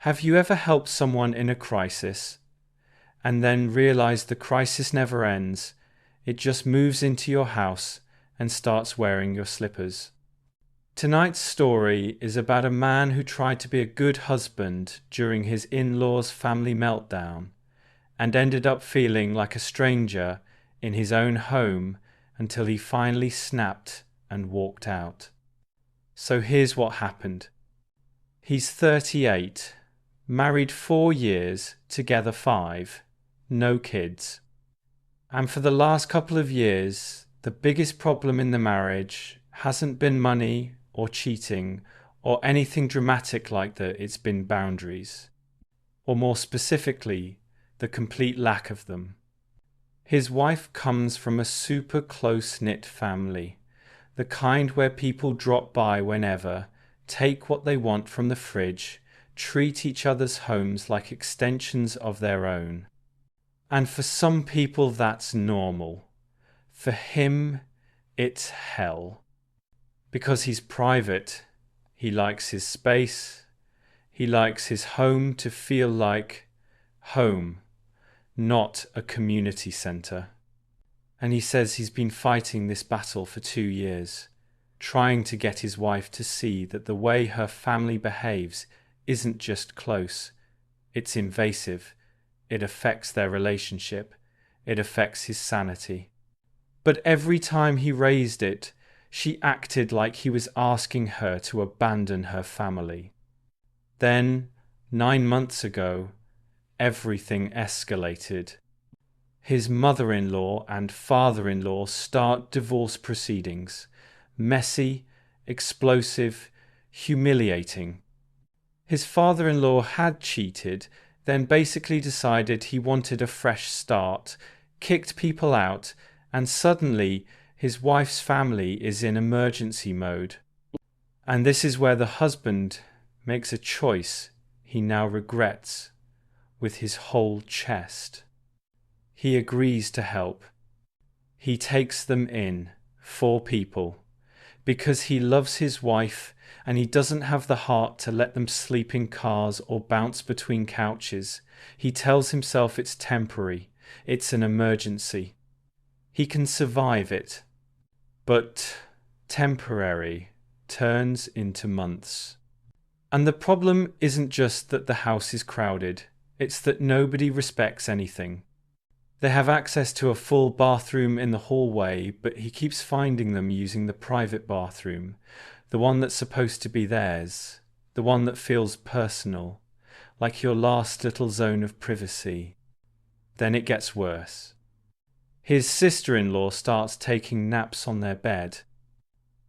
Have you ever helped someone in a crisis and then realized the crisis never ends? It just moves into your house and starts wearing your slippers. Tonight's story is about a man who tried to be a good husband during his in-laws' family meltdown and ended up feeling like a stranger in his own home until he finally snapped and walked out. So here's what happened. He's 38, married 4 years, together 5, no kids. And for the last couple of years, the biggest problem in the marriage hasn't been money or cheating or anything dramatic like that. It's been boundaries, or more specifically, the complete lack of them. His wife comes from a super close-knit family, the kind where people drop by whenever, take what they want from the fridge, treat each other's homes like extensions of their own. And for some people that's normal. For him, it's hell. Because he's private, he likes his space, he likes his home to feel like home, not a community centre. And he says he's been fighting this battle for 2 years, trying to get his wife to see that the way her family behaves isn't just close, it's invasive, it affects their relationship, it affects his sanity. But every time he raised it, she acted like he was asking her to abandon her family. Then, 9 months ago, everything escalated. His mother-in-law and father-in-law start divorce proceedings. Messy, explosive, humiliating. His father-in-law had cheated, then basically decided he wanted a fresh start, kicked people out, and suddenly his wife's family is in emergency mode. And this is where the husband makes a choice he now regrets with his whole chest. He agrees to help. He takes them in, 4 people, because he loves his wife and he doesn't have the heart to let them sleep in cars or bounce between couches. He tells himself it's temporary, it's an emergency. He can survive it. But temporary turns into months. And the problem isn't just that the house is crowded, it's that nobody respects anything. They have access to a full bathroom in the hallway, but he keeps finding them using the private bathroom, the one that's supposed to be theirs, the one that feels personal, like your last little zone of privacy. Then it gets worse. His sister-in-law starts taking naps on their bed.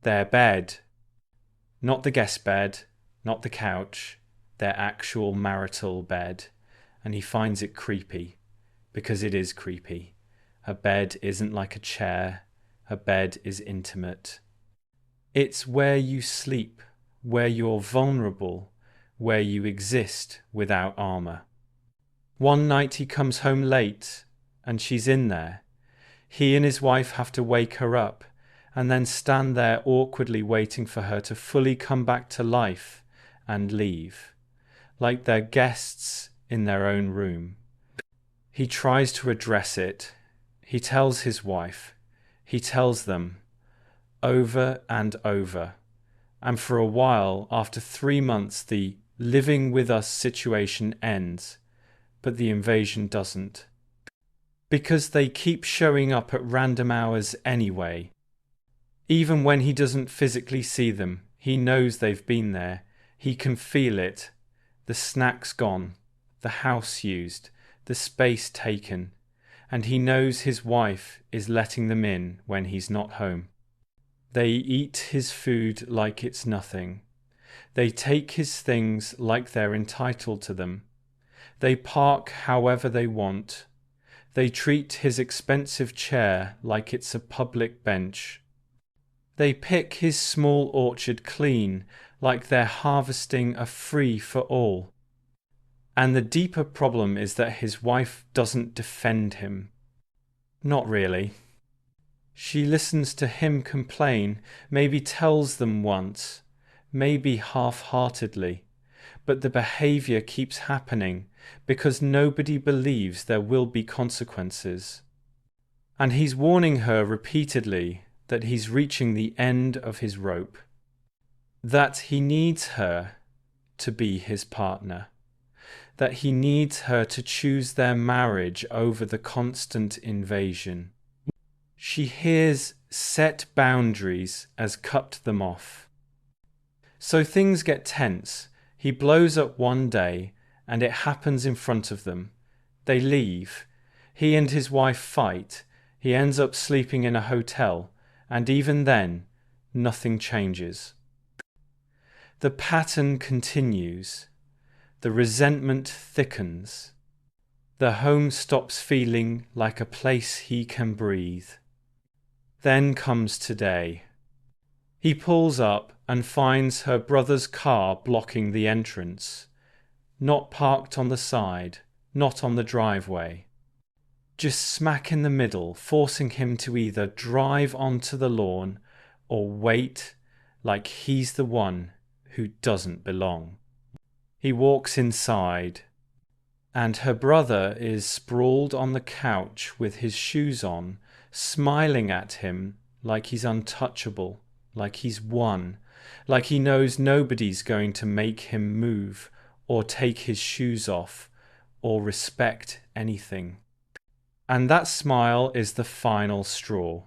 Their bed. Not the guest bed, not the couch, their actual marital bed. And he finds it creepy, because it is creepy. A bed isn't like a chair, a bed is intimate. It's where you sleep, where you're vulnerable, where you exist without armour. One night he comes home late, and she's in there. He and his wife have to wake her up and then stand there awkwardly waiting for her to fully come back to life and leave, like they're guests in their own room. He tries to address it. He tells his wife. He tells them over and over. And for a while, after 3 months, the living with us situation ends, but the invasion doesn't. Because they keep showing up at random hours anyway. Even when he doesn't physically see them, he knows they've been there. He can feel it. The snacks gone, the house used, the space taken, and he knows his wife is letting them in when he's not home. They eat his food like it's nothing. They take his things like they're entitled to them. They park however they want. They treat his expensive chair like it's a public bench. They pick his small orchard clean like they're harvesting a free-for-all. And the deeper problem is that his wife doesn't defend him. Not really. She listens to him complain, maybe tells them once, maybe half-heartedly, but the behavior keeps happening because nobody believes there will be consequences. And he's warning her repeatedly that he's reaching the end of his rope, that he needs her to be his partner, that he needs her to choose their marriage over the constant invasion. She hears set boundaries as cut them off. So things get tense. He blows up one day and it happens in front of them. They leave. He and his wife fight. He ends up sleeping in a hotel, and even then, nothing changes. The pattern continues. The resentment thickens. The home stops feeling like a place he can breathe. Then comes today. He pulls up and finds her brother's car blocking the entrance. Not parked on the side, not on the driveway. Just smack in the middle, forcing him to either drive onto the lawn or wait like he's the one who doesn't belong. He walks inside, and her brother is sprawled on the couch with his shoes on, smiling at him like he's untouchable, like he's won, like he knows nobody's going to make him move or take his shoes off or respect anything. And that smile is the final straw.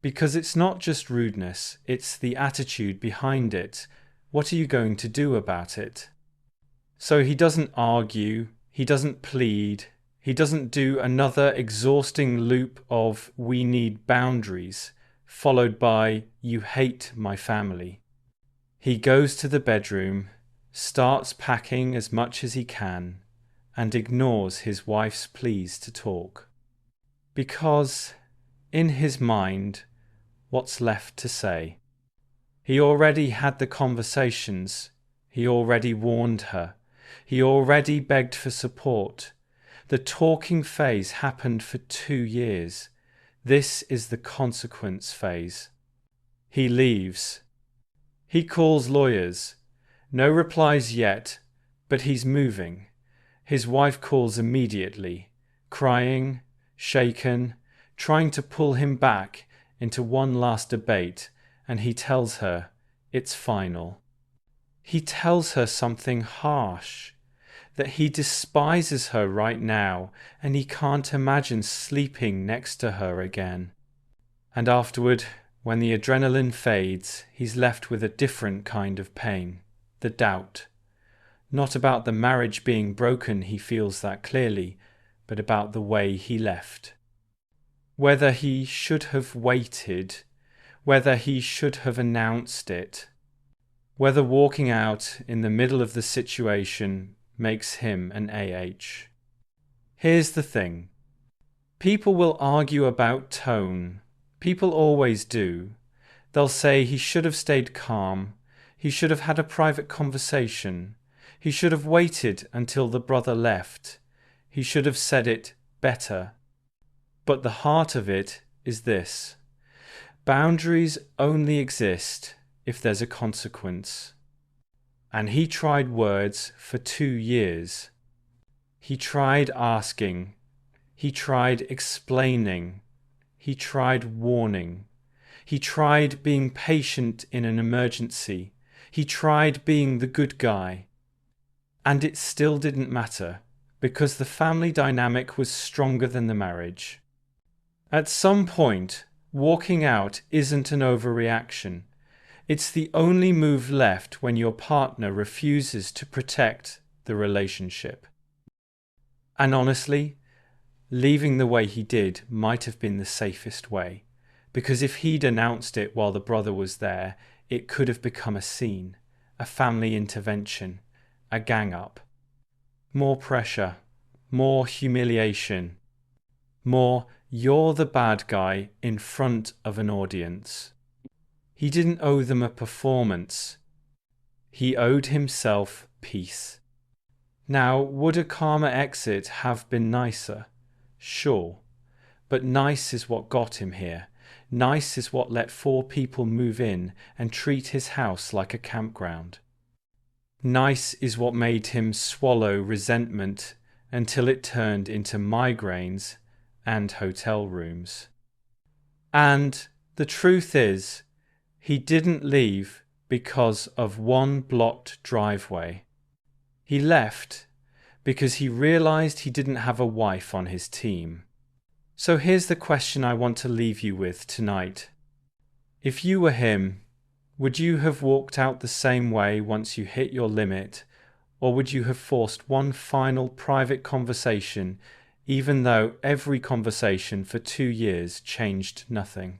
Because it's not just rudeness, it's the attitude behind it. What are you going to do about it? So he doesn't argue, he doesn't plead, he doesn't do another exhausting loop of "we need boundaries," followed by "you hate my family." He goes to the bedroom, starts packing as much as he can, and ignores his wife's pleas to talk. Because, in his mind, what's left to say? He already had the conversations, he already warned her, he already begged for support. The talking phase happened for 2 years. This is the consequence phase. He leaves. He calls lawyers. No replies yet, but he's moving. His wife calls immediately, crying, shaken, trying to pull him back into one last debate, and he tells her it's final. He tells her something harsh, that he despises her right now and he can't imagine sleeping next to her again. And afterward, when the adrenaline fades, he's left with a different kind of pain, the doubt. Not about the marriage being broken, he feels that clearly, but about the way he left. Whether he should have waited, whether he should have announced it, whether walking out in the middle of the situation makes him an AH. Here's the thing. People will argue about tone. People always do. They'll say he should have stayed calm. He should have had a private conversation. He should have waited until the brother left. He should have said it better. But the heart of it is this. Boundaries only exist if there's a consequence. And he tried words for 2 years. He tried asking. He tried explaining. He tried warning. He tried being patient in an emergency. He tried being the good guy. And it still didn't matter, because the family dynamic was stronger than the marriage. At some point, walking out isn't an overreaction. It's the only move left when your partner refuses to protect the relationship. And honestly, leaving the way he did might have been the safest way, because if he'd announced it while the brother was there, it could have become a scene, a family intervention, a gang-up. More pressure, more humiliation, more "you're the bad guy" in front of an audience. He didn't owe them a performance. He owed himself peace. Now, would a calmer exit have been nicer? Sure. But nice is what got him here. Nice is what let 4 people move in and treat his house like a campground. Nice is what made him swallow resentment until it turned into migraines and hotel rooms. And the truth is, he didn't leave because of one blocked driveway. He left because he realized he didn't have a wife on his team. So here's the question I want to leave you with tonight. If you were him, would you have walked out the same way once you hit your limit, or would you have forced one final private conversation, even though every conversation for 2 years changed nothing?